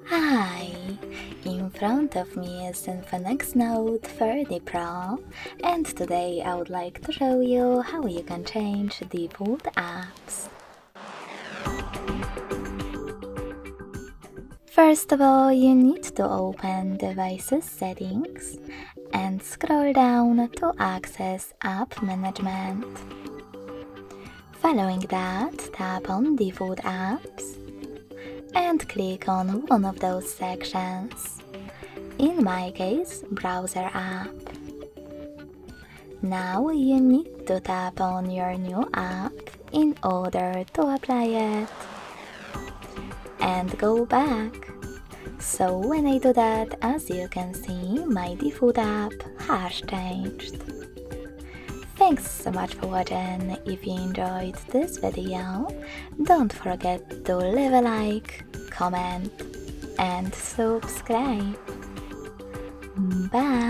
Hi! In front of me is Infinix Note 30 Pro, and today I would like to show you how you can change default apps. First of all, you need to open Devices Settings and scroll down to access App Management. Following that, tap on Default Apps and click on one of those sections. In my case, Browser app. Now you need to tap on your new app in order to apply it. And go back. So when I do that, as you can see, my default app has changed. Thanks so much for watching. If you enjoyed this video, don't forget to leave a like, comment, and subscribe. Bye!